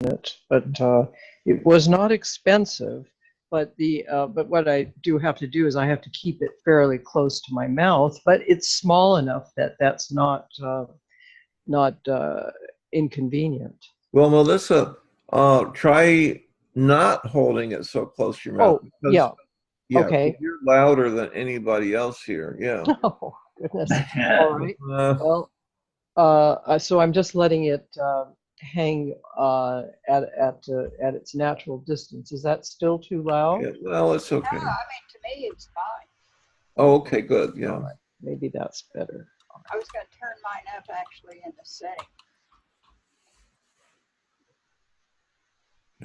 it, but it was not expensive. But what I do have to do is I have to keep it fairly close to my mouth. But it's small enough that that's not inconvenient. Well, Melissa, try not holding it so close to your mouth. Oh, Because, yeah. yeah, Okay. you're louder than anybody else here. Yeah. Oh, goodness. All right. Uh, Well, so I'm just letting it hang at its natural distance. Is that still too loud? yeah, well, it's No, okay. I mean, to me, it's fine. Oh, okay, good. All Yeah. right. Maybe that's better. I was going to turn mine up actually in the setting.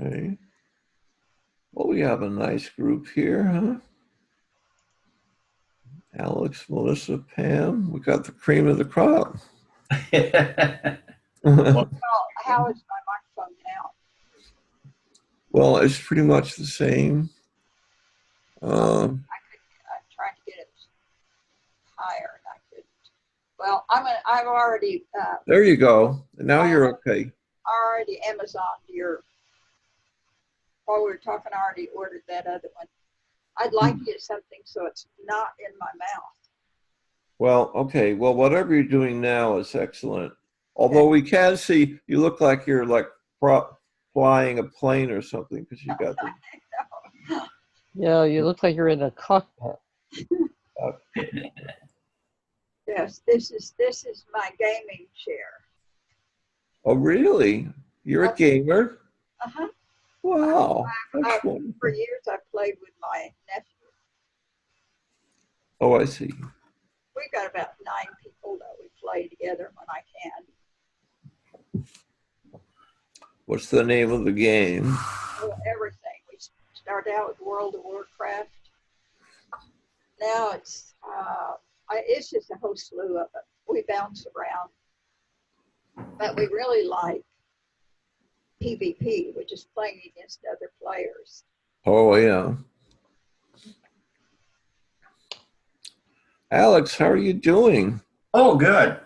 Okay. Well, we have a nice group here, huh? Alex, Melissa, Pam. We got the cream of the crop. Well, how is my microphone now? Well, it's pretty much the same. I'm trying to get it higher, and I couldn't. Well, I've already. There you go. Now you're okay. Already Amazoned your. While we were talking, I already ordered that other one. I'd like to get something so it's not in my mouth. Well, okay. Well, whatever you're doing now is excellent. Although we can see you look like you're like flying a plane or something because you got the. Yeah, you look like you're in a cockpit. Yes, this is my gaming chair. Oh, really? You're a gamer? Uh-huh. Wow. That's wonderful. For years, I played with my nephew. Oh, I see. We've got about 9 people that we play together when I can. What's the name of the game? Oh, everything. We start out with World of Warcraft. Now it's just a whole slew of them. We bounce around, but we really like PvP, which is playing against other players. Oh, yeah. Alex, how are you doing? Oh, good.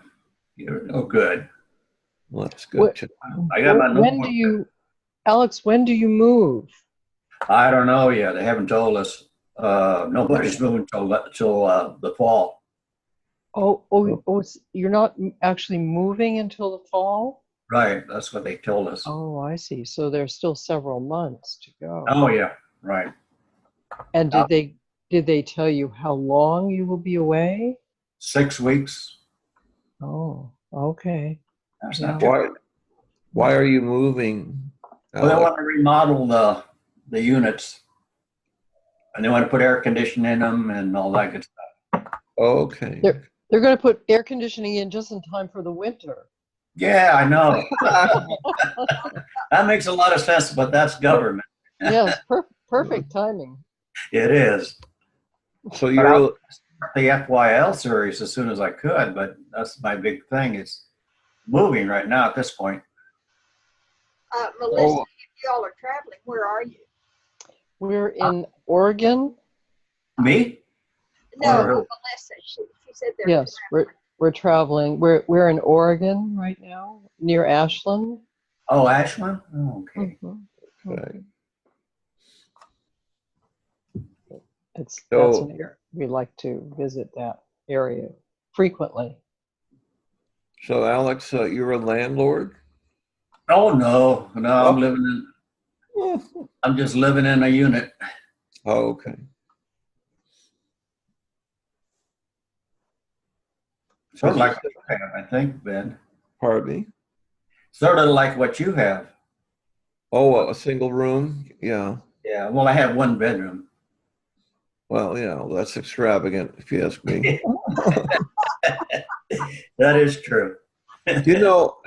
Oh, good. Well, that's good. I got my When do you, Alex, when do you move? I don't know yet. They haven't told us. Nobody's moving till the fall. You're not actually moving until the fall? Right. That's what they told us. Oh, I see. So there's still several months to go. Oh, yeah. Right. And did they tell you how long you will be away? 6 weeks. Oh, okay. That's Yeah. not too bad. Why are you moving? Well, they want to remodel the units, and they want to put air conditioning in them and all that good stuff. Okay. They're going to put air conditioning in just in time for the winter. Yeah, I know. That makes a lot of sense, but that's government. Yes, perfect timing. It is. So But you're I'll start the FYL series as soon as I could, but that's my big thing. It's moving right now at this point. Melissa, if y'all are traveling, where are you? We're in Oregon. Me? No, Or- Melissa. She said they're Yes, traveling. we're traveling. We're in Oregon right now, near Ashland. Oh, Ashland? Oh, okay. Mhm. okay. That's So- an area we like to visit that area frequently. So Alex, you're a landlord? Oh, no. I'm just living in a unit. Oh, okay. Sort of like what you have, I think, Ben. Pardon me? Sort of like what you have. Oh, a single room? Yeah. Yeah, well, I have 1 bedroom. Well, yeah, that's extravagant, if you ask me. That is true. You know,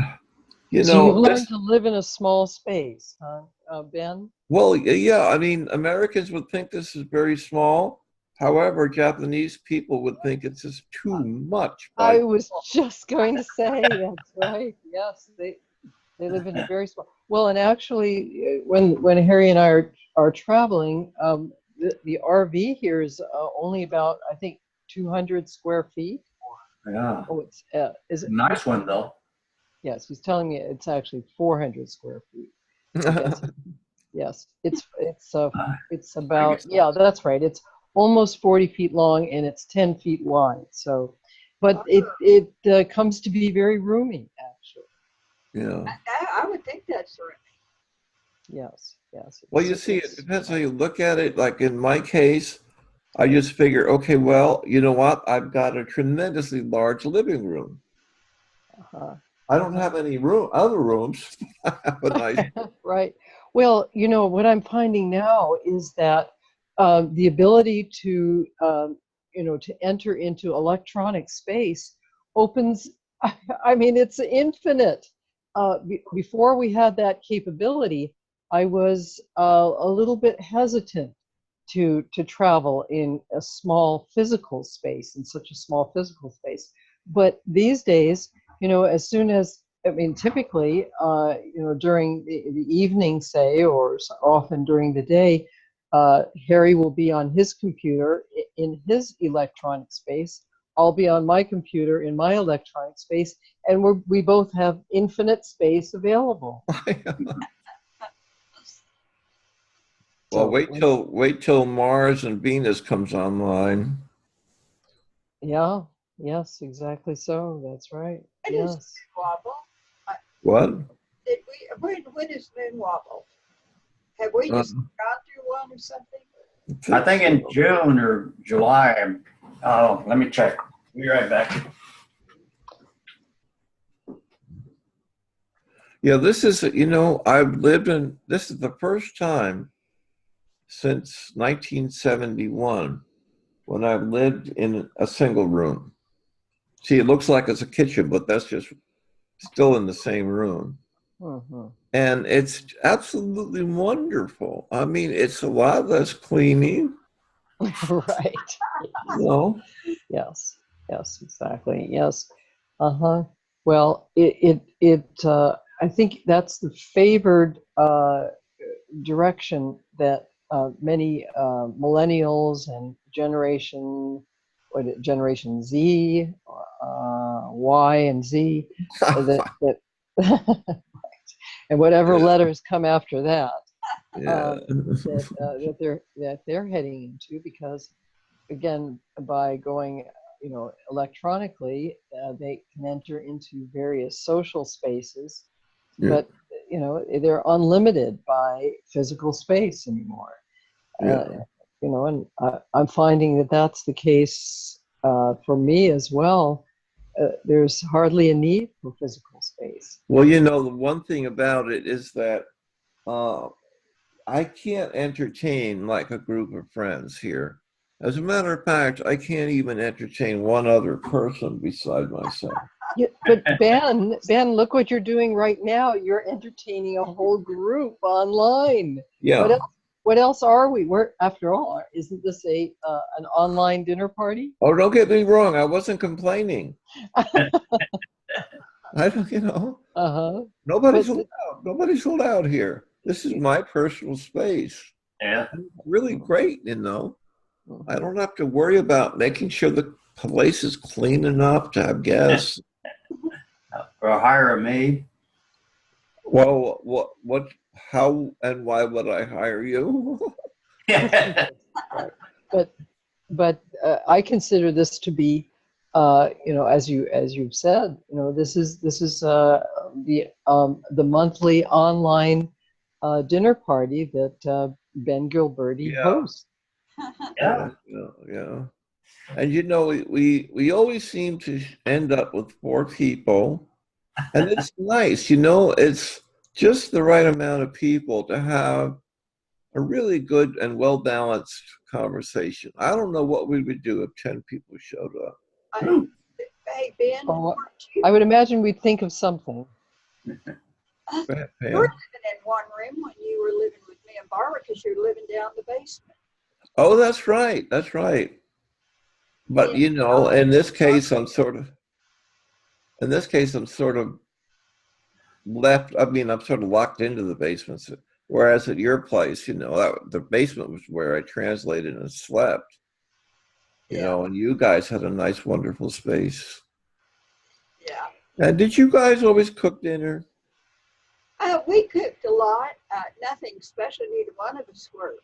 So you've learned to live in a small space, huh, Ben? well, yeah, I mean, Americans would think this is very small. However, Japanese people would think it's just too much. I was just going to say, that's right. Yes, they live in a very small. Well, and actually, when Harry and I are traveling, the RV here is only about, I think, 200 square feet. Yeah. Oh, is it Nice one, though. Yes, he's telling me it's actually 400 square feet. Yes, yes. It's about, guess yeah, that's right. It's almost 40 feet long and it's 10 feet wide. So, but it comes to be very roomy, actually. Yeah. I would think that's right. Yes, yes. Well, you see, it depends how you look at it. Like in my case, I just figure, okay, well, you know what? I've got a tremendously large living room. Uh-huh. I don't have any other rooms. I have a nice. Right. Well, what I'm finding now is that the ability to enter into electronic space opens, I mean, it's infinite. Before we had that capability, I was a little bit hesitant to travel in a small physical space, in such a small physical space. But these days, as soon as, I mean, typically, during the evening, say, or often during the day, Harry will be on his computer in his electronic space. I'll be on my computer in my electronic space, and we both have infinite space available. Well, So, wait till Mars and Venus comes online. yeah, yes, exactly so. That's right. When is Yes. Moon Wobble? What? Did we? When is Moon Wobble? Have we just Um, gone through one or something? I think in so. June or July. Oh, let me check. Be right back. Yeah, this is, this is the first time since 1971 when I've lived in a single room. See, it looks like it's a kitchen, but that's just still in the same room. Mhm. And it's absolutely wonderful. I mean, it's a lot less cleaning, Right. you know. Yes. Yes, exactly. Yes. Uh-huh. Well, I think that's the favored direction that many millennials and Generation Z, Y and Z, that and whatever Yeah. letters come after that, Yeah. that they're heading into, because again, by going electronically, they can enter into various social spaces, Yeah. but they're unlimited by physical space anymore. Yeah. uh, and I'm finding that that's the case for me as well. There's hardly a need for physical space. Well, the one thing about it is that uh, I can't entertain like a group of friends here. As a matter of fact, I can't even entertain one other person beside myself. Yeah, but Ben, look what you're doing right now. You're entertaining a whole group online. What Yeah. else? What else are we? We're, after all, isn't this an online dinner party? Oh, don't get me wrong. I wasn't complaining. I don't, Uh-huh. nobody's But allowed. Nobody's allowed here. This is my personal space. Yeah. And it's really great, I don't have to worry about making sure the place is clean enough to have guests. Or hire a maid. Well, how and why would I hire you? Yeah. right. But I consider this to be, as you've said, this is the monthly online dinner party that Ben Gilberti Yeah, hosts. Yeah. yeah. And we always seem to end up with four people, and it's nice, it's just the right amount of people to have a really good and well balanced conversation. I don't know what we would do if 10 people showed up. Hey, Ben, Oh, I would imagine we'd think of something. Go ahead, you were Pam. living in one room when you were living with me and Barbara, because you're living down the basement. Oh, that's right. That's right. But in this case, I'm sort of left. I mean, I'm sort of locked into the basement. Whereas at your place, the basement was where I translated and slept. And you guys had a nice, wonderful space. Yeah. And did you guys always cook dinner? We cooked a lot. Nothing special. Neither one of us were,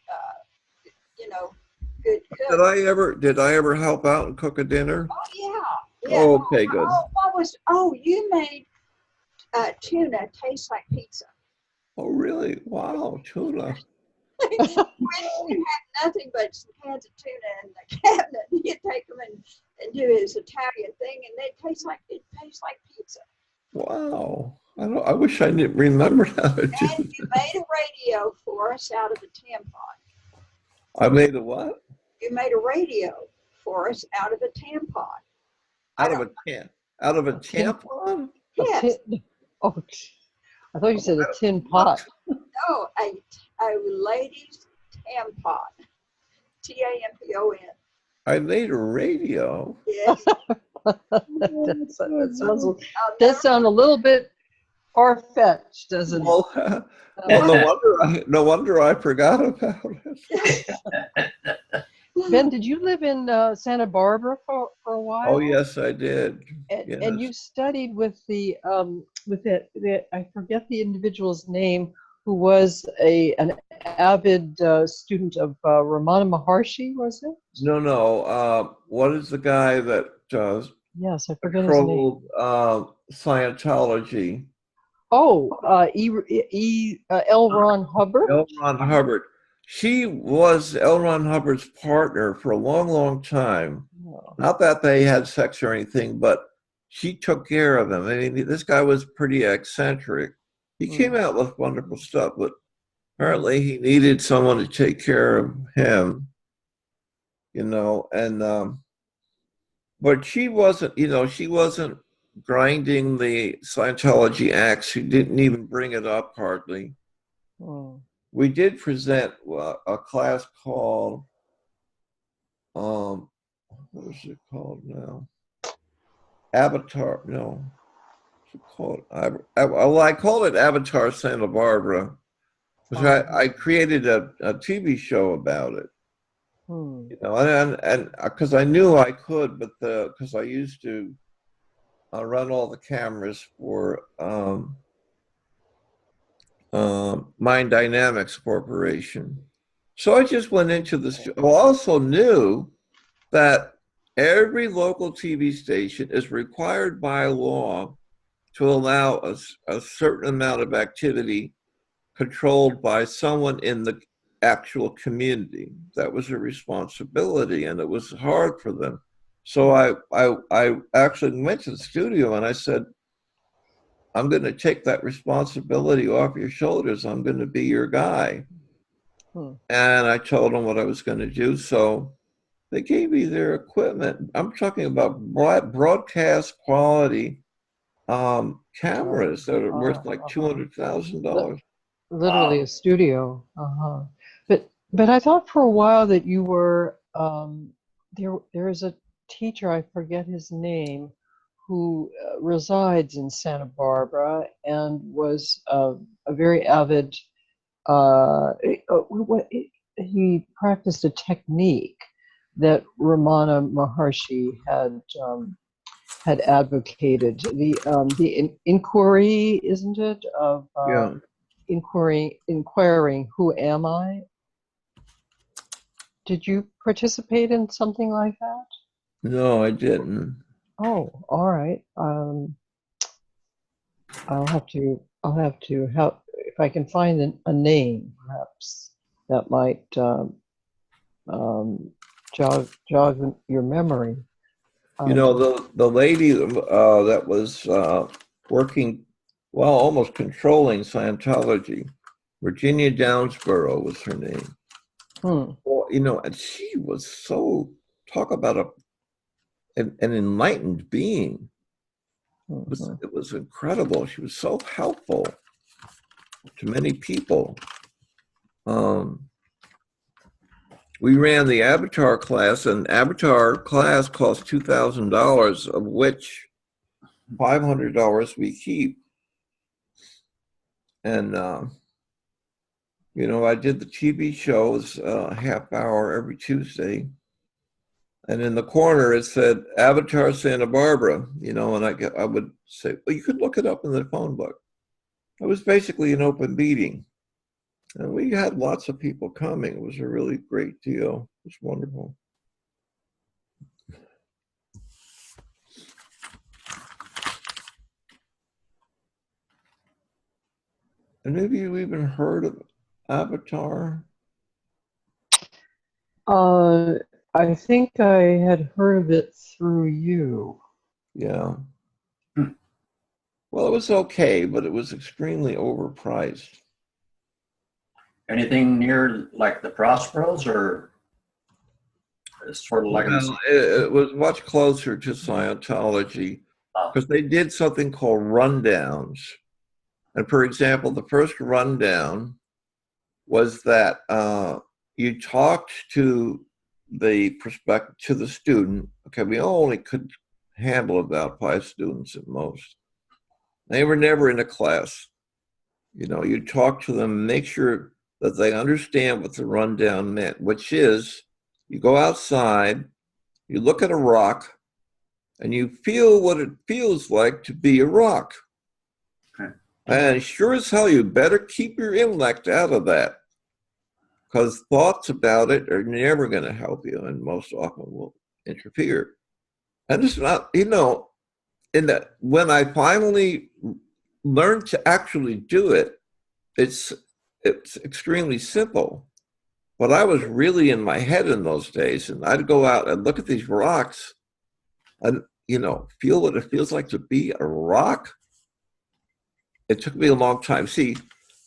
you know, good Did cooks. did I ever help out and cook a dinner? Oh yeah, yeah. Oh, okay, good. Oh, what was? Oh, you made tuna taste like pizza. Oh, really? Wow, tuna. We had nothing but some cans of tuna in the cabinet. He'd take them and do his Italian thing, and it tastes like pizza. Wow. I wish I didn't remember how to do And you made a radio for us out of a tampon. I made a what? You made a radio for us out of a tampon. Out of a can. Out of a tampon? A Yes. tin- oh, I thought you said a tin pot. No, a lady's tampon. TAMPON. I made a radio. Yes. That sounds a little bit far-fetched, doesn't it? Well, no wonder I forgot about it. Ben, did you live in Santa Barbara for a while? Oh, yes, I did. And you studied with the I forget the individual's name, who was an avid student of Ramana Maharshi, was it? No. What is the guy that Yes, I forget his name. controlled Scientology? Oh, L. Ron Hubbard. L. Ron Hubbard. She was L. Ron Hubbard's partner for a long, long time. Oh. Not that they had sex or anything, but she took care of him. I mean, this guy was pretty eccentric. He came out with wonderful stuff, but apparently he needed someone to take care of him, and but she wasn't grinding the Scientology axe. She didn't even bring it up hardly. Oh. We did present a class called, what is it called now? Avatar, no. What's it called? I called it Avatar Santa Barbara, because I created a TV show about it. And because I knew I could, but because I used to run all the cameras for Mind Dynamics Corporation. So I just went into this. I also knew that every local TV station is required by law to allow a certain amount of activity controlled by someone in the actual community. That was a responsibility, and it was hard for them. So I actually went to the studio and I said, I'm going to take that responsibility off your shoulders. I'm going to be your guy. And I told them what I was going to do. So they gave me their equipment. I'm talking about broadcast quality cameras that are worth like $200,000. Literally a studio. But I thought for a while that you were there is a teacher, I forget his name, who resides in Santa Barbara and was a very avid. He practiced a technique that Ramana Maharshi had advocated. The inquiry, isn't it, of inquiring who am I? Did you participate in something like that? No, I didn't. Oh, all right. I'll have to help if I can find a name, perhaps that might jog your memory. The lady that was working, well, almost controlling Scientology, Virginia Downsboro was her name. Well, and she was so, talk about an enlightened being. It was incredible. She was so helpful to many people. We ran the Avatar class, and Avatar class cost $2,000, of which $500 we keep. And I did the TV shows a half hour every Tuesday. And in the corner, it said Avatar Santa Barbara, and I would say, well, you could look it up in the phone book. It was basically an open meeting. And we had lots of people coming. It was a really great deal. It was wonderful. And maybe you even heard of Avatar? I think I had heard of it through you. Yeah. Hmm. Well, it was okay, but it was extremely overpriced. Anything near like the Prosperos, or it's sort of like Well, it was much closer to Scientology because they did something called rundowns. And for example, the first rundown was that you talked to the student. Okay, we only could handle about 5 students at most. They were never in a class. You know, you talk to them, make sure that they understand what the rundown meant, which is you go outside, you look at a rock, and you feel what it feels like to be a rock. Okay. And sure as hell, you better keep your intellect out of that, because thoughts about it are never going to help you and most often will interfere. And it's not, you know, in that when I finally learned to actually do it, it's extremely simple. But I was really in my head in those days, and I'd go out and look at these rocks and, you know, feel what it feels like to be a rock. It took me a long time. See,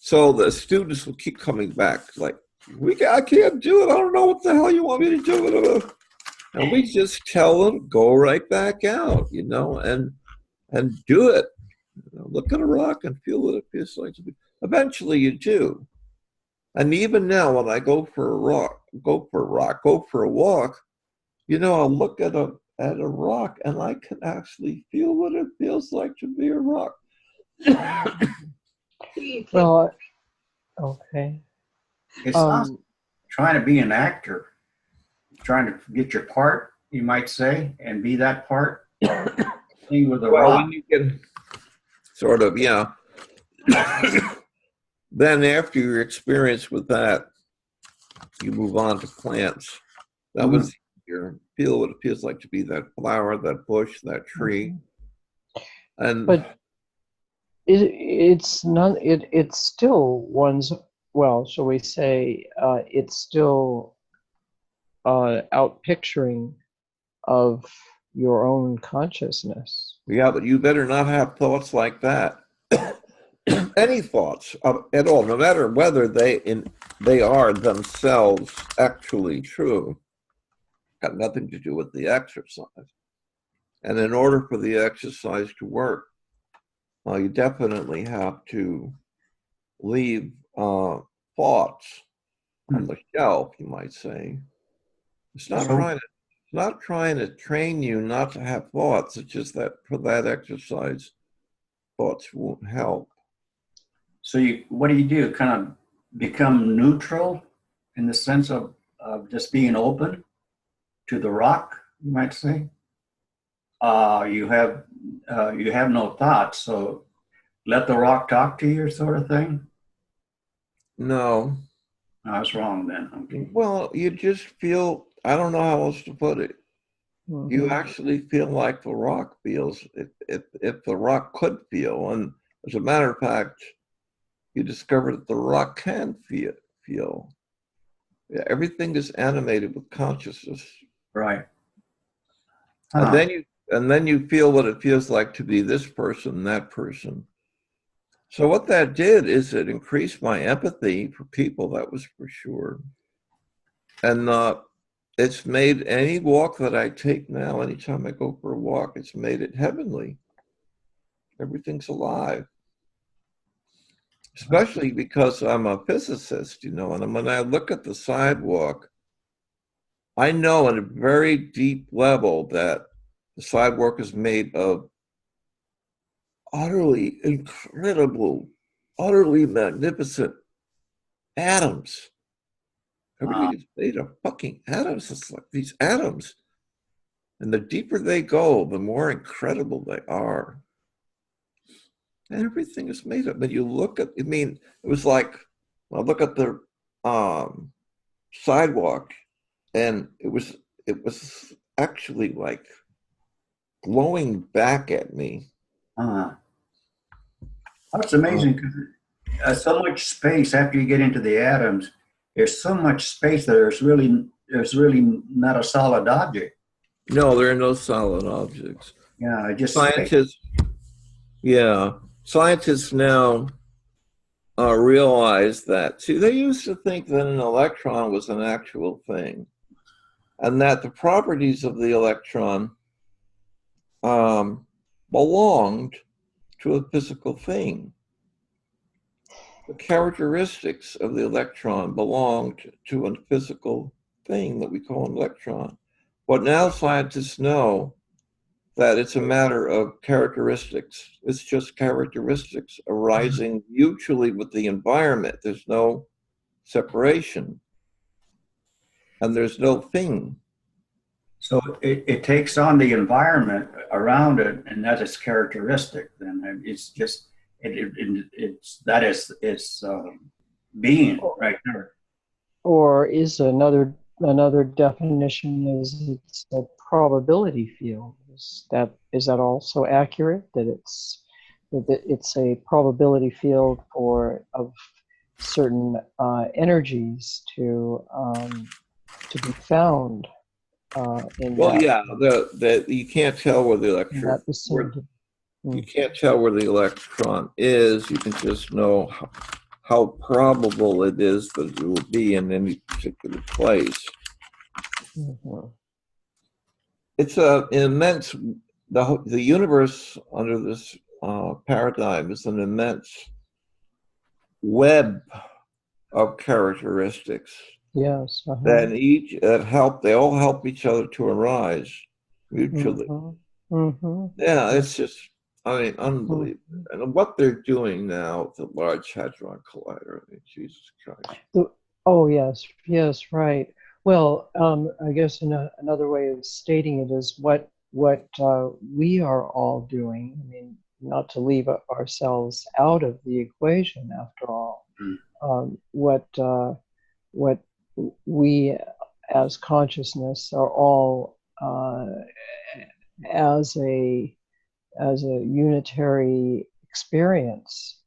so the students will keep coming back, like, I can't do it. I don't know what the hell you want me to do. And we just tell them, go right back out, you know, and do it. You know, look at a rock and feel what it feels like to be. Eventually you do. And even now when I go for a walk, you know, I'll look at a rock and I can actually feel what it feels like to be a rock. Well, okay. it's not trying to be an actor, trying to get your part, you might say, and be that part. Thing with the rock. When you can sort of, yeah. Then after your experience with that, you move on to plants. That was your feel what it feels like to be that flower, that bush, that tree. And But it's not. It's still one's. Well, shall we say? It's still out picturing of your own consciousness. yeah, but you better not have thoughts like that. Any thoughts at all, no matter whether they are themselves actually true, got nothing to do with the exercise. And in order for the exercise to work, you definitely have to leave thoughts on the shelf, you might say. It's not trying to train you not to have thoughts. It's just that for that exercise, thoughts won't help. So what do? Kind of become neutral in the sense of just being open to the rock, you might say. You have no thoughts, so let the rock talk to you, sort of thing. No. I was wrong then. Okay. Well, you just feel, I don't know how else to put it. Mm-hmm. You actually feel like the rock feels, if the rock could feel. And as a matter of fact, you discover that the rock can feel. Yeah, everything is animated with consciousness. Right. And then you feel what it feels like to be this person, that person. So what that did is it increased my empathy for people, that was for sure. And it's made any walk that I take now, anytime I go for a walk, it's made it heavenly. Everything's alive. Especially because I'm a physicist, you know, and when I look at the sidewalk, I know at a very deep level that the sidewalk is made of utterly incredible, utterly magnificent atoms. Everything is made of fucking atoms. It's like these atoms. And the deeper they go, the more incredible they are. everything is made up. But you look at, I mean, it was like, I look at the sidewalk, and it was actually like glowing back at me. That's amazing because so much space after you get into the atoms. There's so much space that there's really not a solid object. No, there are no solid objects. Yeah, just Scientists, yeah, scientists now realize that. See, they used to think that an electron was an actual thing, and that the properties of the electron belonged to a physical thing. The characteristics of the electron belonged to a physical thing that we call an electron. But now scientists know that it's a matter of characteristics. It's just characteristics arising mutually with the environment. There's no separation, and there's no thing. So it takes on the environment around it, and that is characteristic. Then it's just it's being right there. Or is another definition is it's a probability field. Is that also accurate? That it's a probability field of certain energies to be found in Well, that, yeah, you can't tell where the electron. You can't tell where the electron is. You can just know how probable it is that it will be in any particular place. Mm-hmm. It's an immense, the universe under this paradigm is an immense web of characteristics. Yes. They all help each other to arise mutually. Mm-hmm. Mm-hmm. Yeah, it's just, I mean, unbelievable. Mm-hmm. And what they're doing now with the Large Hadron Collider, I mean, Jesus Christ. Oh, yes, right. Well, I guess another way of stating it is what we are all doing. I mean, not to leave ourselves out of the equation, after all. What we as consciousness are all as a unitary experience,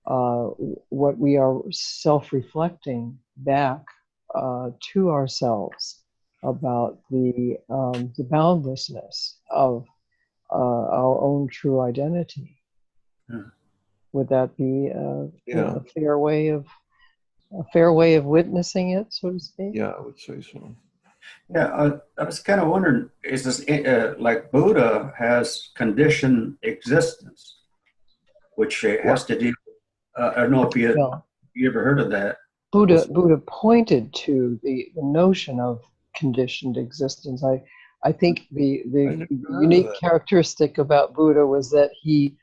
what we are self-reflecting back to ourselves about the boundlessness of our own true identity. Would that be a fair way of witnessing it, so to speak? Yeah, I would say so. Yeah, I was kind of wondering, is this like Buddha has conditioned existence, which has to do, I don't know if you ever heard of that. Buddha pointed to the notion of conditioned existence. I think the unique characteristic about Buddha was that he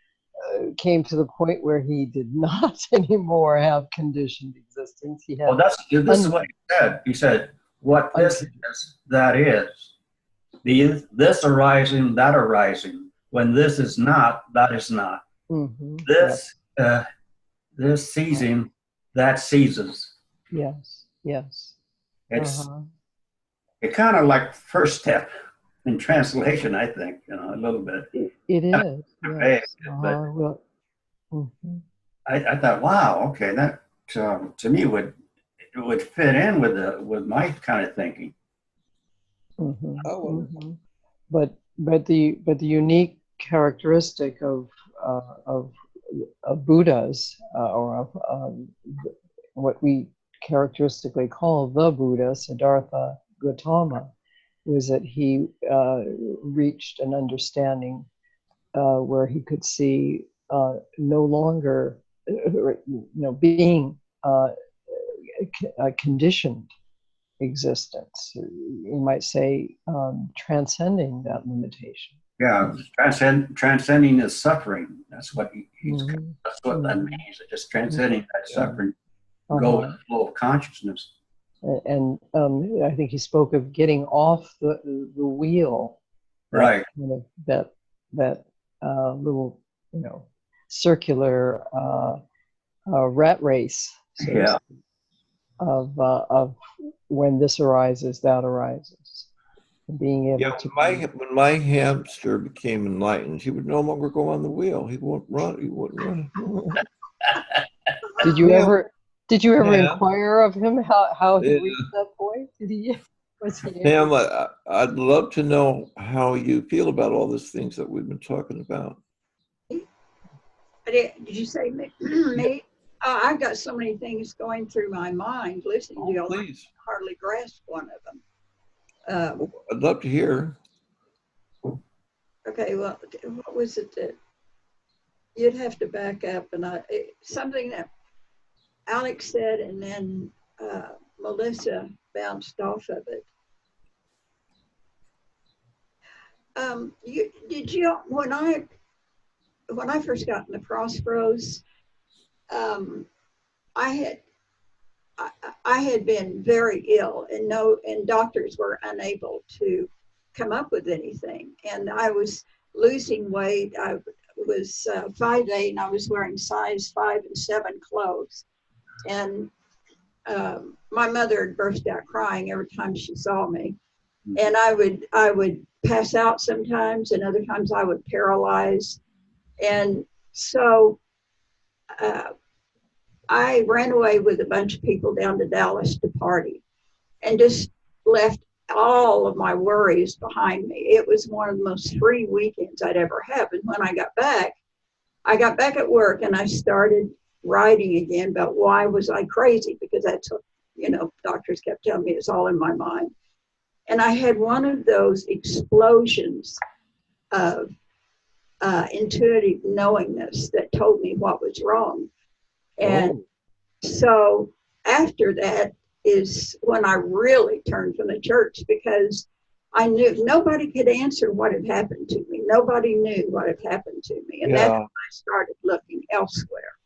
came to the point where he did not anymore have conditioned existence. He had. Well, this is what he said. He said, "What this is, that is. This arising, that arising. When this is not, that is not. Mm-hmm. This seizing, that seizes." Yes. It's it kind of like first step in translation, I think, a little bit. It is. Yes. But I thought, wow, okay, that to me would fit in with my kind of thinking. Mm-hmm. But the unique characteristic of Buddhas or of what we characteristically call the Buddha, Siddhartha Gautama, was that he reached an understanding where he could see no longer, being a conditioned existence. You might say transcending that limitation. Yeah, transcending his suffering. That's what that's what that means. Just transcending that suffering, go with the flow of consciousness. And I think he spoke of getting off the wheel, right? That little, circular rat race, so to Yeah. speak, of when this arises, that arises, and being able Yeah, to. when my hamster became enlightened, he would no longer go on the wheel. He won't run. He wouldn't run. Did you Yeah, ever? Did you ever Pam, inquire of him how he yeah, reached that point? Did he? Was he Pam, able? I'd love to know how you feel about all these things that we've been talking about. Did you say me? Yeah. me? I've got so many things going through my mind listening to Oh, you. I please. hardly grasp one of them. I'd love to hear. Okay, well, what was it that you'd have to back up? And something that Alex said, and then Melissa bounced off of it. When I first got in the Crossroads, I had I had been very ill, and doctors were unable to come up with anything. And I was losing weight. I was 5'8", and I was wearing size 5 and 7 clothes. And my mother had burst out crying every time she saw me. And I would pass out sometimes, and other times I would paralyze. And so I ran away with a bunch of people down to Dallas to party and just left all of my worries behind me. It was one of the most free weekends I'd ever had. And when I got back at work and I started writing again about why was I crazy, because that's what, doctors kept telling me it's all in my mind. And I had one of those explosions of intuitive knowingness that told me what was wrong. And so after that is when I really turned from the church, because I knew nobody could answer what had happened to me. Nobody knew what had happened to me. And that's when I started looking elsewhere.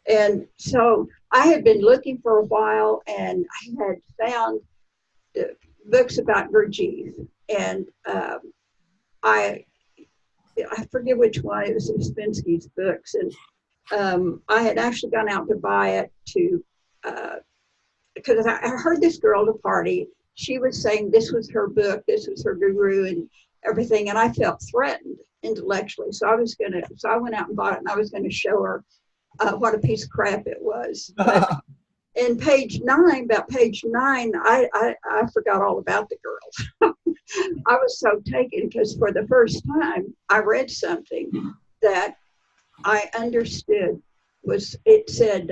And so I had been looking for a while, and I had found books about Gurdjieff. And I forget which one, it was Uspensky's books. And I had actually gone out to buy it because I heard this girl at a party. She was saying this was her book, this was her guru and everything. And I felt threatened intellectually. So I went out and bought it, and I was going to show her what a piece of crap it was. But in about page 9, I forgot all about the girl. I was so taken because for the first time I read something that I understood. It said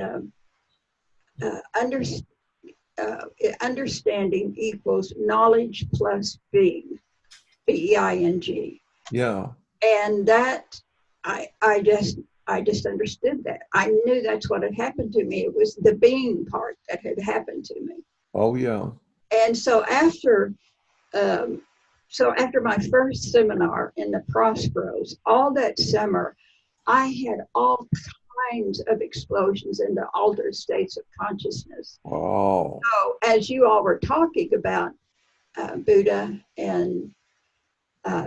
understanding equals knowledge plus being, BEING. Yeah. And that I just understood that. I knew that's what had happened to me. It was the being part that had happened to me. Oh, yeah. And so after my first seminar in the Crossroads, all that summer, I had all kinds of explosions into altered states of consciousness. Oh. So as you all were talking about Buddha and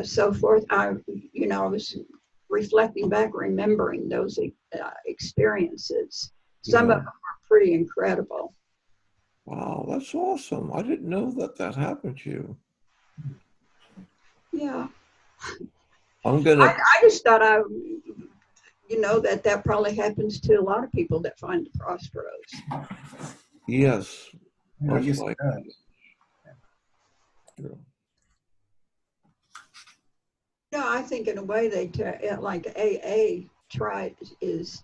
so forth, I was reflecting back, remembering those experiences. Some of them were pretty incredible. Wow, that's awesome. I didn't know that happened to you. Yeah. I I just thought that probably happens to a lot of people that find the Crossroads. Yes. I guess it does. Yeah. No, I think in a way like AA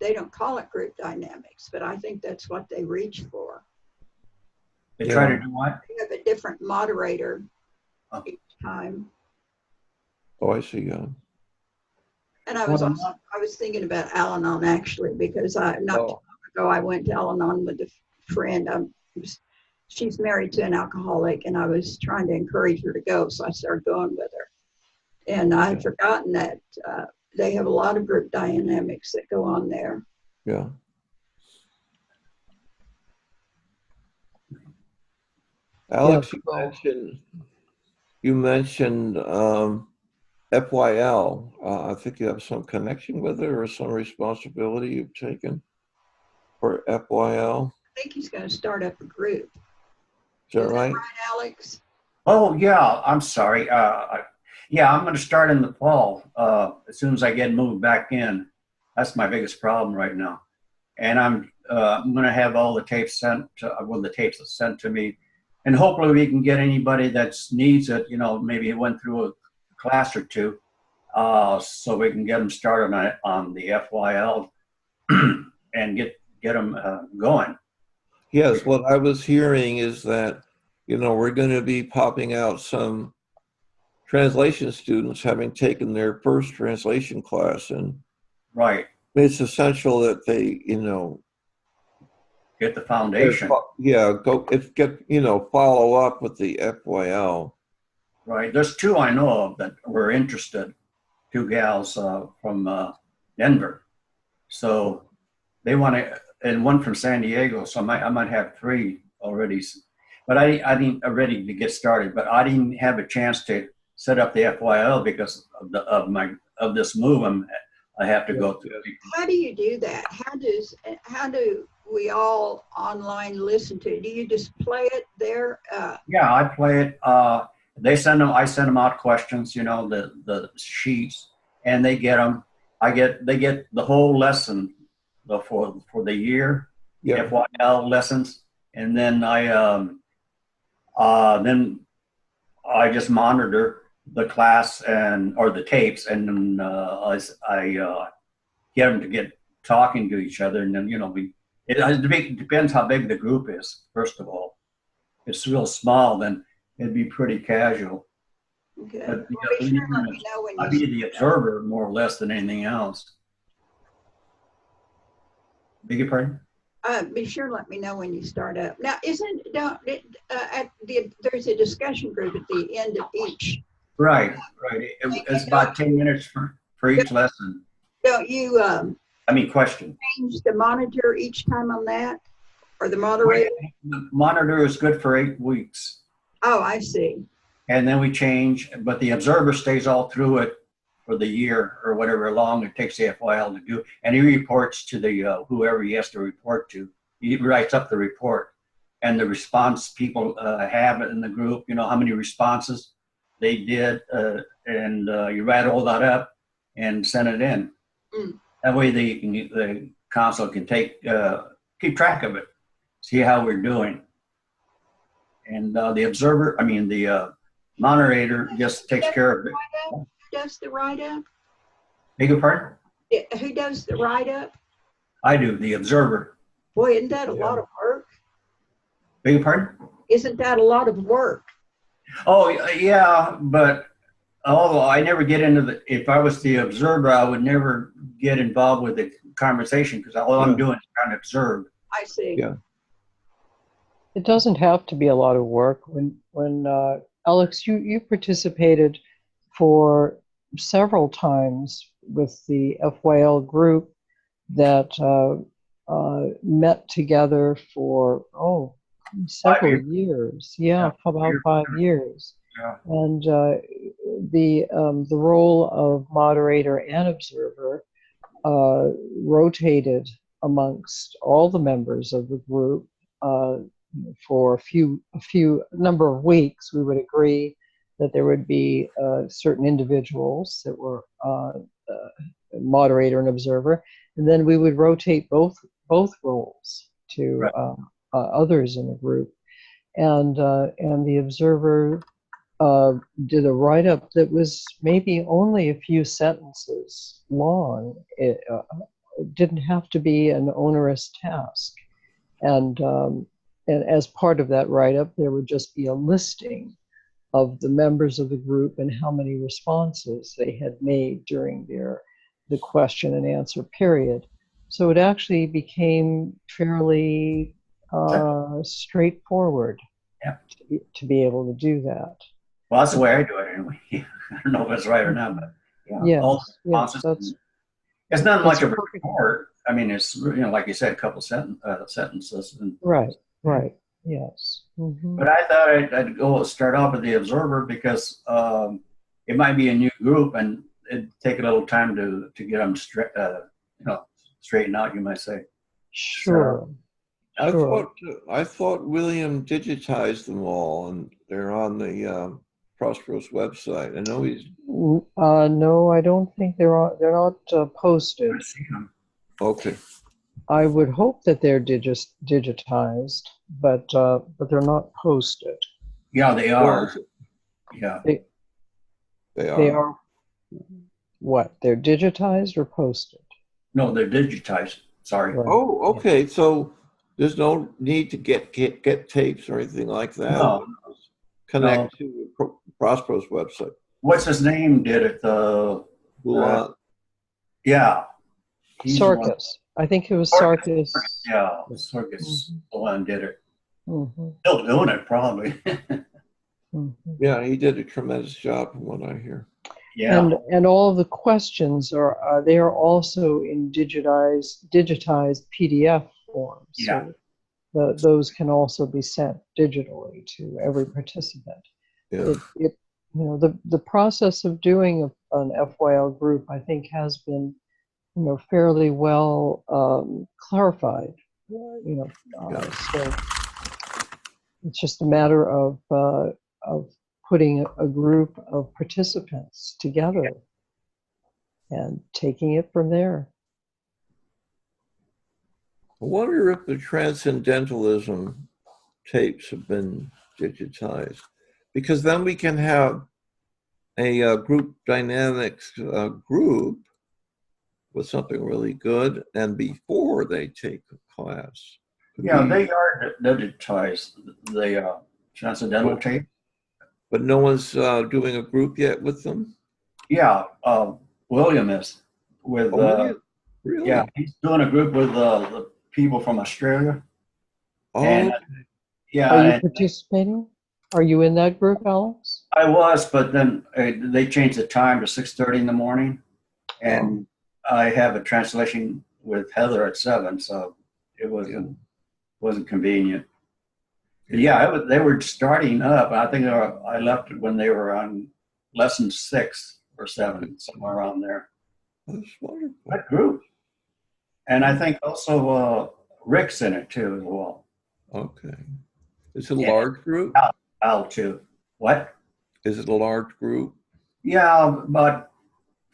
they don't call it group dynamics, but I think that's what they reach for. They try to do what? They have a different moderator each time. Oh, I see. Yeah. And I was thinking about Al-Anon actually, because not too long ago I went to Al-Anon with a friend. She's married to an alcoholic, and I was trying to encourage her to go, so I started going with her. And I'd forgotten that they have a lot of group dynamics that go on there. Yeah. Alex, you mentioned FYL. I think you have some connection with it or some responsibility you've taken for FYL. I think he's going to start up a group. Is that Is that right? right, Alex? Oh, yeah, I'm sorry. Yeah, I'm going to start in the fall as soon as I get moved back in. That's my biggest problem right now. And I'm going to have all the tapes sent, the tapes are sent to me. And hopefully we can get anybody that needs it, you know, maybe it went through a class or two, so we can get them started on the FYL and get them going. Yes, what I was hearing is that, you know, we're going to be popping out some translation students having taken their first translation class, and Right. it's essential that they, you know, Get the foundation. follow up with the FYL. Right. There's two I know of that were interested, two gals from Denver. So they want to, and one from San Diego. So I might have three already. But I didn't ready to get started. But I didn't have a chance to set up the FYL because of this move I have to go through. How do you do that? How do we all online listen to it? Do you just play it there? Yeah, I play it. I send them out questions, you know, the sheets, and they get them. They get the whole lesson for the year, Yeah. FYL lessons, and then I just monitor the class or the tapes, and then I get them to get talking to each other, and then, you know, it depends how big the group is. First of all, if it's real small, then it'd be pretty casual. Okay. But, Well, be sure and let me know when I'd be the observer more or less than anything else. Beg your pardon? Be sure and let me know when you start up. Now, there's a discussion group at the end of each. Right. It's about 10 minutes for each lesson. Don't you Question. change the monitor each time on that, or the moderator? The monitor is good for 8 weeks. Oh, I see. And then we change, but the observer stays all through it for the year or whatever long it takes the FYL to do. And he reports to the whoever he has to report to. He writes up the report and the response people have in the group, you know, how many responses they did, and you write all that up and send it in. Mm. That way the council can keep track of it, see how we're doing. And the moderator just takes care of it. Who does the write-up? Beg your pardon? Who does the write-up? I do, the observer. Boy, isn't that a lot of work? Beg your pardon? Isn't that a lot of work? Oh, yeah, but although I never get into if I was the observer, I would never get involved with the conversation because all I'm doing is trying to observe. I see. Yeah. It doesn't have to be a lot of work. When Alex, you participated for several times with the FYL group that met together for several years. Yeah, about 5 years. Yeah. And the role of moderator and observer rotated amongst all the members of the group for a few number of weeks. We would agree that there would be certain individuals that were moderator and observer, and then we would rotate both roles to others in the group, and the observer did a write-up that was maybe only a few sentences long. It didn't have to be an onerous task, and as part of that write-up, there would just be a listing of the members of the group and how many responses they had made during the question and answer period. So it actually became fairly straightforward to be able to do that. Well, that's the way I do it anyway. I don't know if it's right or not, but it's not much of a report. I mean, it's, you know, like you said, a couple sentences. Right. Yes. Mm-hmm. But I thought I'd go start off with the observer because it might be a new group, and it'd take a little time to get them straightened out, you might say. Sure. I Sure. thought William digitized them all, and they're on the Prospero's website. I know he's No, I don't think they're not posted. I see them. okay. I would hope that they're digitized, but they're not posted. Yeah, they are. Yeah. They They are. are what? They're digitized or posted? No, they're digitized. Sorry. Right. Oh, okay. So there's no need to get tapes or anything like that. No. Connect to Prospero's website. What's his name did it? Yeah. He's the one- Sarkis. I think it was Sarkis. Sarkis. Yeah, Circus the one did it. Mm-hmm. Still doing it, probably. Mm-hmm. Yeah, he did a tremendous job from what I hear. Yeah. And all of the questions they are also in digitized PDF form. Yeah. So those can also be sent digitally to every participant. Yeah. The process of doing an FYL group, I think, has been fairly well clarified. So it's just a matter of putting a group of participants together and taking it from there. I wonder if the transcendentalism tapes have been digitized, because then we can have a group dynamics group with something really good, and before they take a class. Yeah, they are digitized, the transcendental tape. But no one's doing a group yet with them? Yeah, William is with. Really? Yeah, he's doing a group with the people from Australia. Oh, And, yeah. Are you and participating? Are you in that group, Alex? I was, but then they changed the time to 6:30 in the morning, and I have a translation with Heather at 7, so it wasn't convenient. But yeah, they were starting up. I think I left when they were on lesson 6 or 7, somewhere around there. that's wonderful. That group, and I think also Rick's in it too as well. Okay. Is it a large group? Al too. What? Is it a large group? Yeah, about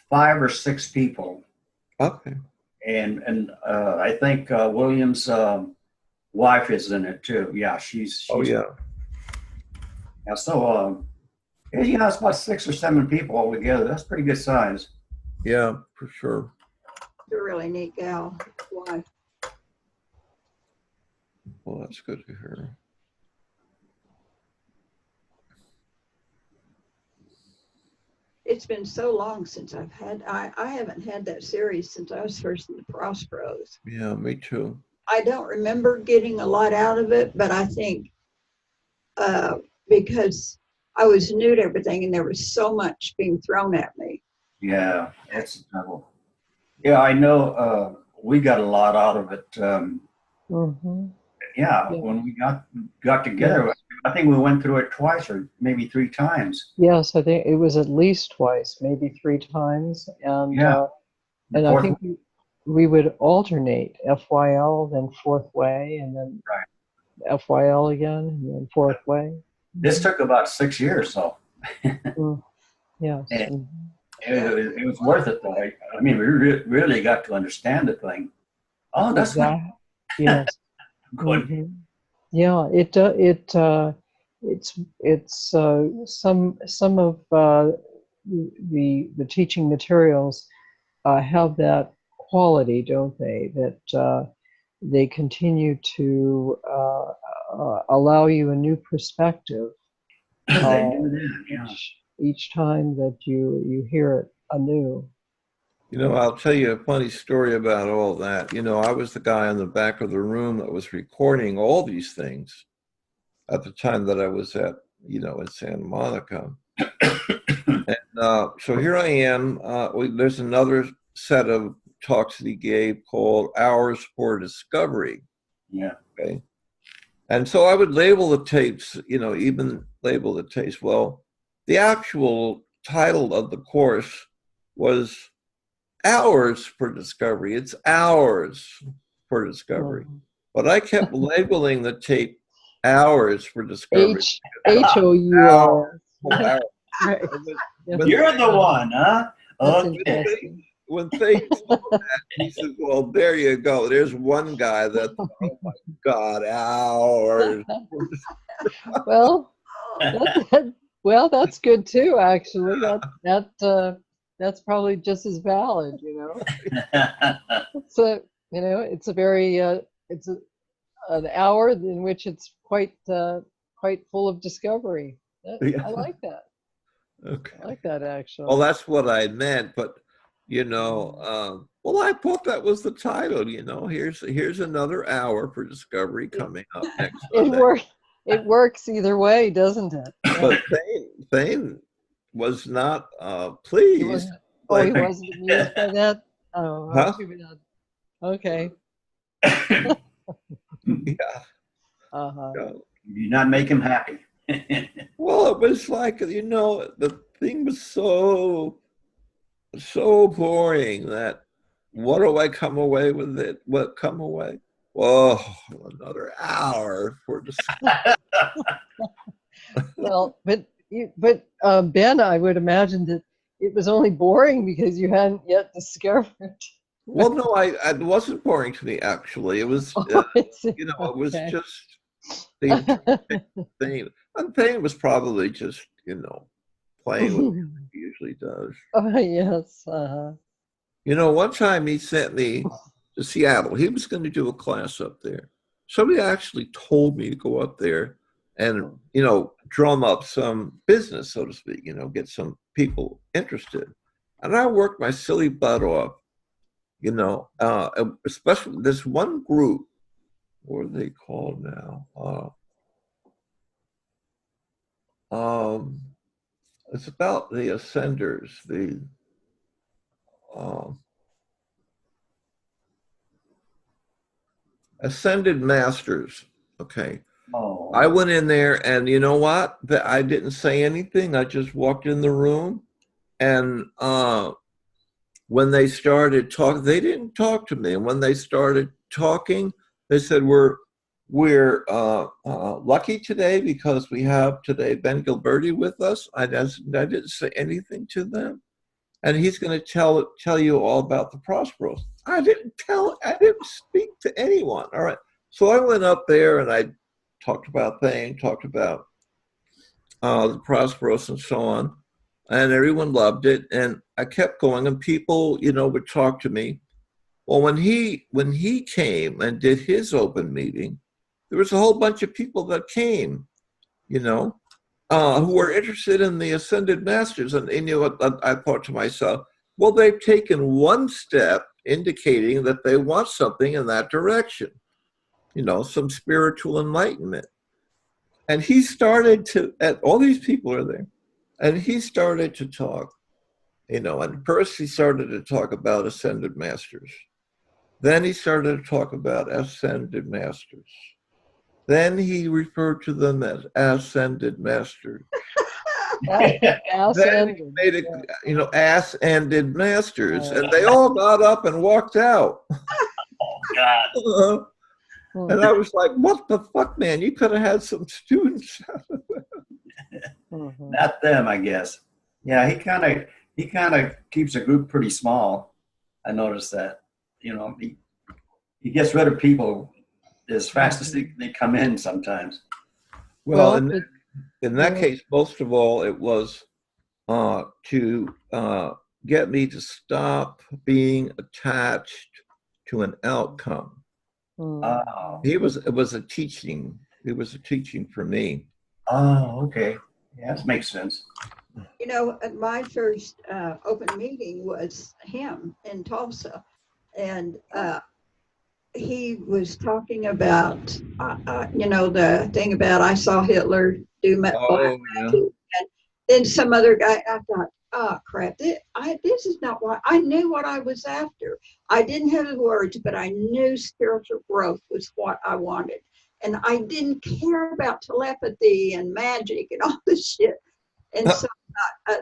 5 or 6 people. Okay. And I think William's wife is in it too. Yeah, she's Oh, yeah. Yeah, so it's about 6 or 7 people altogether. That's pretty good size. Yeah, for sure. You're a really neat gal. Why? Well, that's good to hear. It's been so long since I haven't had that series since I was first in the Prosperos. Yeah, me too. I don't remember getting a lot out of it, but I think because I was new to everything and there was so much being thrown at me. Yeah, that's the trouble. Yeah, I know we got a lot out of it. Mm-hmm. Yeah, Yeah. when we got together, Yes. I think we went through it twice or maybe 3 times. Yes, I think it was at least twice, maybe 3 times, and Yeah. and I think we would alternate FYL, then Fourth Way, and then FYL again, and then Fourth Way. This took about 6 years, so Yes. And- it was worth it though. I mean, we really got to understand the thing. Oh, that's not Exactly. Yes. good. Mhm. Yeah, it's some of the teaching materials have that quality, don't they? That they continue to allow you a new perspective They do that, yeah. each time that you hear it anew. You know, I'll tell you a funny story about all that. You know, I was the guy in the back of the room that was recording all these things at the time that I was at, in Santa Monica. And so here I am. There's another set of talks that he gave called Hours for Discovery. Yeah. Okay. And so I would label the tapes, even label the tapes. Well, the actual title of the course was Hours for Discovery. It's hours for discovery. But I kept labeling the tape Hours for Discovery. H-O-U-R. Hours. Right. When You're the one, huh? That's Okay. interesting. when they told that, he says, well, there you go. There's one guy that, oh my God, Hours. Well, well, that's good too. Actually, that's probably just as valid. It's a it's a very it's an hour in which it's quite full of discovery. Yeah. I like that. Okay. I like that actually. Well, that's what I meant, but well, I thought that was the title. Here's another hour for discovery coming up next Sunday. It works either way, doesn't it? Yeah. But Thane was not pleased. He wasn't amused by that. Oh, Huh? too bad. Okay. Yeah. Uh-huh. Yeah. You not make him happy. Well, it was like, the thing was so boring that what do I come away with it? What come away? Whoa, another hour for discovery. Well, but Ben, I would imagine that it was only boring because you hadn't yet discovered. Well, no, it wasn't boring to me, actually. It was, it was Okay. just the thing. And Thane was probably just, playing with me like he usually does. Oh, yes. Uh-huh. One time he sent me to Seattle. He was going to do a class up there. Somebody actually told me to go up there and, drum up some business, so to speak, get some people interested. And I worked my silly butt off, especially this one group. What are they called now? It's about the Ascenders, the Ascended Masters. Okay. Oh. I went in there and you know what? I didn't say anything. I just walked in the room and when they started talking, they didn't talk to me. And when they started talking, they said, we're lucky today because we have today Ben Gilberti with us. I didn't say anything to them. And he's going to tell you all about the Prosperos. I didn't speak to anyone. All right. So I went up there and I talked about things, talked about the Prosperos and so on. And everyone loved it. And I kept going and people, would talk to me. Well, when he came and did his open meeting, there was a whole bunch of people that came, who were interested in the Ascended Masters. And I thought to myself, well, they've taken one step indicating that they want something in that direction, some spiritual enlightenment. And he started all these people are there, and he started to talk, and first he started to talk about Ascended Masters. Then he started to talk about Ascended Masters. Then he referred to them as Ascended Masters. Then he made it, Ass-ended Masters. And they all got up and walked out. Oh, God. And I was like, what the fuck, man? You could have had some students. Not them, I guess. Yeah, he kind of keeps a group pretty small. I noticed that. He gets rid of people as fast as they come in sometimes. Well, in that case, most of all, it was to get me to stop being attached to an outcome. Oh. It was a teaching. It was a teaching for me. Oh, okay. Yeah, that makes sense. At my first open meeting was him in Tulsa, and he was talking about, the thing about I saw Hitler do black magic, and then some other guy. I thought, oh crap! This is not what I knew. What I was after. I didn't have the words, but I knew spiritual growth was what I wanted, and I didn't care about telepathy and magic and all this shit. And so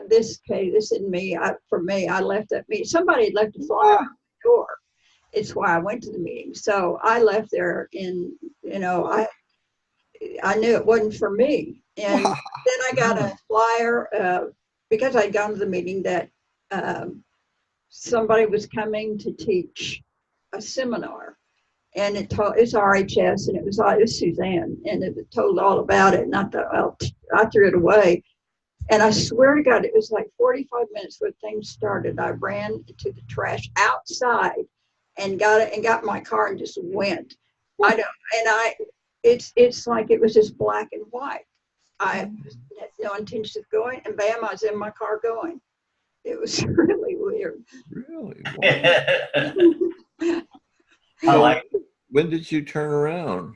this isn't me. For me, I left that meeting. Somebody had left a flyer on the door. It's why I went to the meeting. So I left there I knew it wasn't for me. And then I got a flyer because I'd gone to the meeting that somebody was coming to teach a seminar. And it's RHS, and it was Suzanne, and it told all about it. And I thought, well, I threw it away. And I swear to God, it was like 45 minutes when things started. I ran to the trash outside and got it and got in my car and just went. It's like it was just black and white. I had no intention of going, and bam, I was in my car going. It was really weird. Really? I When did you turn around?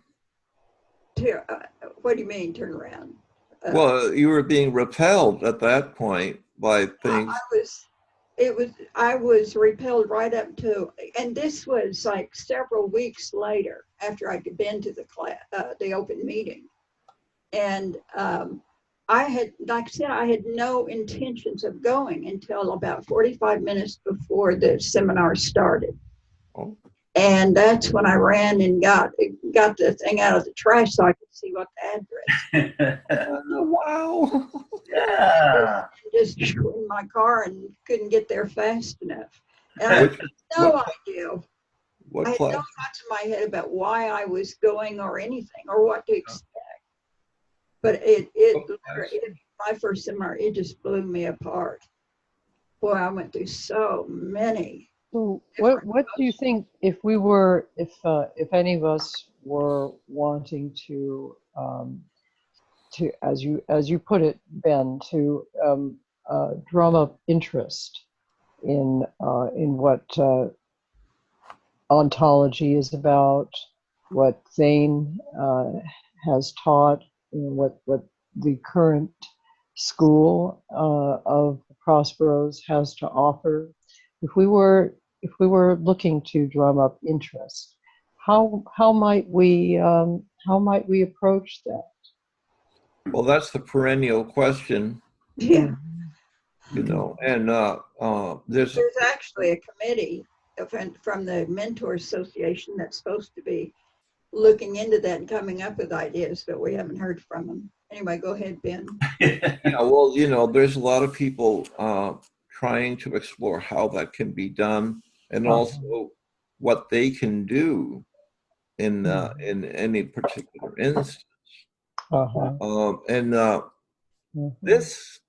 What do you mean turn around? Well, you were being repelled at that point by things. I was repelled right up to, and this was like several weeks later after I'd been to the open meeting. And I had, like I said, I had no intentions of going until about 45 minutes before the seminar started. Oh. And that's when I ran and got the thing out of the trash so I could see what the address. Wow. Yeah. Just in my car and couldn't get there fast enough. And I had no idea. What I had class? no thoughts in my head about why I was going or anything or what to expect. But my first seminar, it just blew me apart. Boy, I went through so many. So what do you think if any of us were wanting to as you put it, Ben, to drum up interest in what ontology is about, what Thane has taught, what the current school of Prosperos has to offer. If we were looking to drum up interest, how might we approach that? Well, that's the perennial question, Yeah. And there's actually a committee from the Mentor Association that's supposed to be looking into that and coming up with ideas, but we haven't heard from them. Anyway, go ahead, Ben. well, there's a lot of people trying to explore how that can be done, and also what they can do in any particular instance. This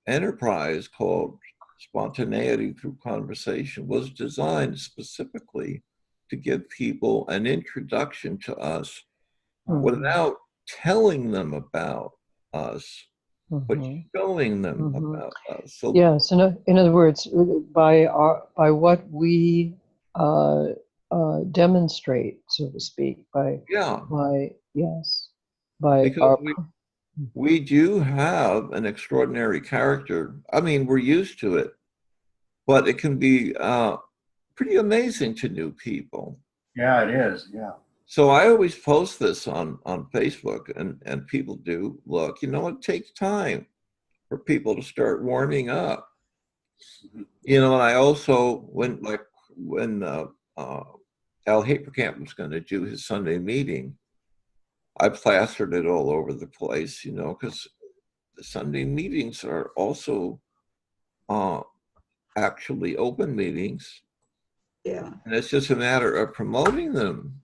enterprise called Spontaneity Through Conversation was designed specifically to give people an introduction to us without telling them about us, but showing them about us. So, yes, in other words, by what we demonstrate, so to speak, because we do have an extraordinary character. I mean, we're used to it, but it can be pretty amazing to new people. Yeah, it is. Yeah. So I always post this on Facebook, and people do look. It takes time for people to start warming up. And I also when Al Haperkamp was going to do his Sunday meeting, I plastered it all over the place, because the Sunday meetings are also actually open meetings. Yeah. And it's just a matter of promoting them,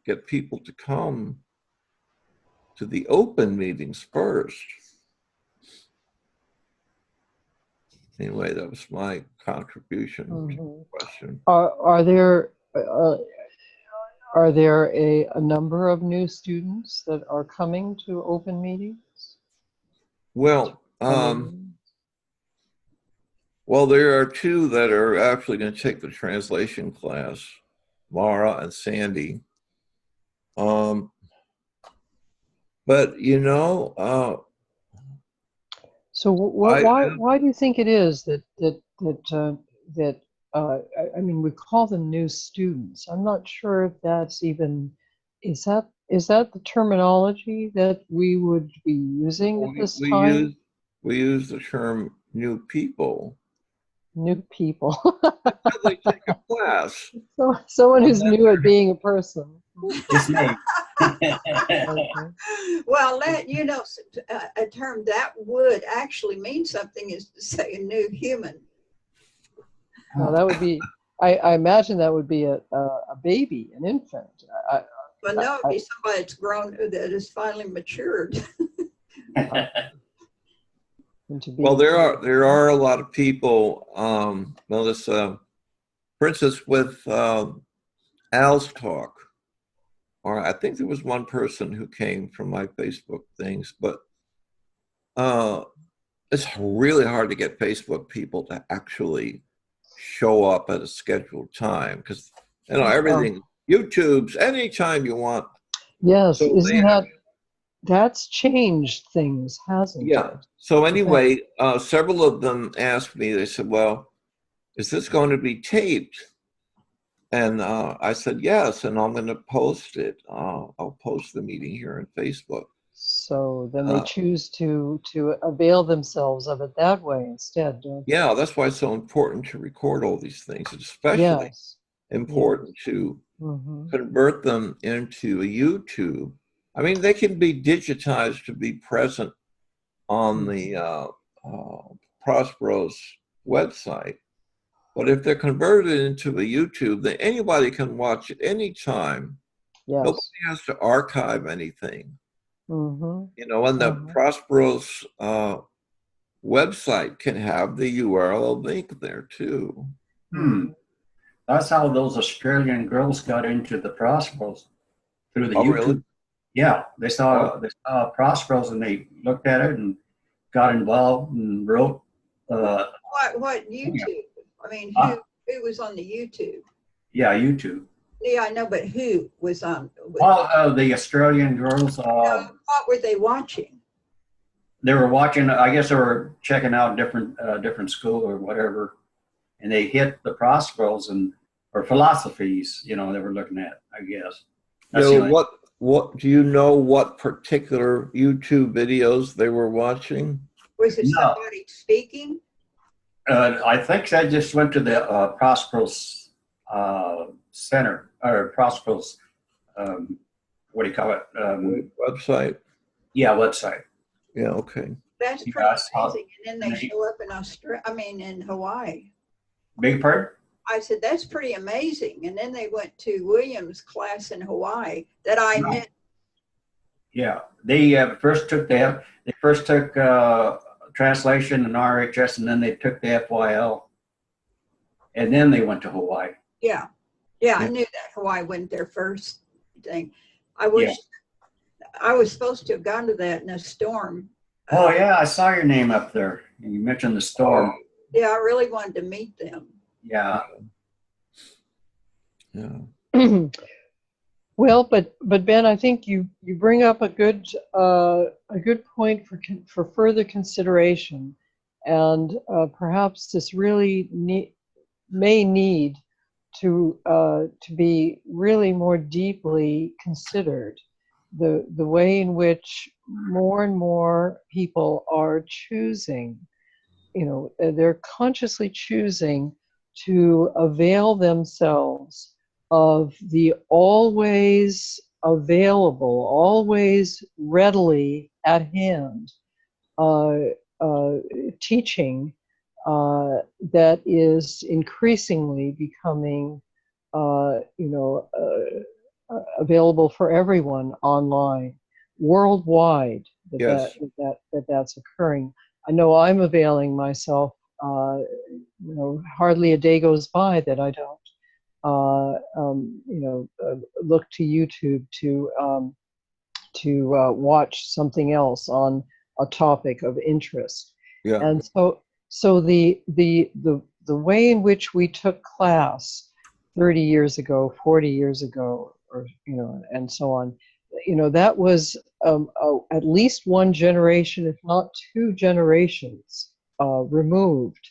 get people to come to the open meetings first. Anyway, that was my contribution to the question. Are there a number of new students that are coming to open meetings? Well, there are two that are actually going to take the translation class, Mara and Sandy. But so why do you think it is that I mean, we call them new students. I'm not sure if that's even is that the terminology that we would be using at this time? We use the term new people New people. until they take a class. So, someone And who's then new at being a person. It's me. Okay. Well, a term that would actually mean something is to say a new human. Well, that would be, I imagine that would be a baby, an infant. But no, it'd be somebody that's grown, that is finally matured. Into being, Well, there are a lot of people, Melissa, for instance, with Al's talk, or I think there was one person who came from my Facebook things, but it's really hard to get Facebook people to actually show up at a scheduled time because everything, YouTube's anytime you want. yes, So isn't that's changed things, hasn't yeah. it? So anyway, several of them asked me, they said, well, is this going to be taped? And I said, yes, and I'm going to post it. I'll post the meeting here on Facebook. So then they choose to avail themselves of it that way instead, don't they? Yeah, that's why it's so important to record all these things. It's especially important to convert them into a YouTube. I mean, they can be digitized to be present on the Prospero's website. But if they're converted into a YouTube, then anybody can watch it anytime. Yes. Nobody has to archive anything. Mm-hmm. And the Prospero's website can have the URL link there too. That's how those Australian girls got into the Prosperos, through the YouTube. Really? Yeah, they saw Prosperos and they looked at it and got involved and wrote. What YouTube? I mean, who was on the YouTube? Yeah, YouTube. Yeah, I know, but who was on? Well, the Australian girls. What were they watching? They were watching. I guess they were checking out different school or whatever, and they hit the Prosperos or philosophies. They were looking at. I guess. What do you know? What particular YouTube videos they were watching? Was it somebody speaking? I think I just went to the Prospero's center or Prospero's. What do you call it? Website. Yeah, website. Yeah. Okay. That's pretty amazing. And then they show up in Hawaii. Big pardon? I said, that's pretty amazing. And then they went to William's class in Hawaii that I met. Yeah, they first took translation and RHS, and then they took the FYL, and then they went to Hawaii. Yeah, I knew that Hawaii went their first thing. I was supposed to have gone to that in a storm. Oh yeah, I saw your name up there. You mentioned the storm. Yeah, I really wanted to meet them. Yeah. Yeah. Well, but Ben, I think you bring up a good point for further consideration, and perhaps this really may need to be really more deeply considered. The way in which more and more people are choosing, they're consciously choosing to avail themselves of the always available, always readily at hand teaching that is increasingly becoming, available for everyone online, worldwide. That's occurring. I know I'm availing myself. Hardly a day goes by that I don't. Look to YouTube to watch something else on a topic of interest. Yeah. And so the way in which we took class 30 years ago, 40 years ago, or and so on, that was at least one generation, if not two generations removed,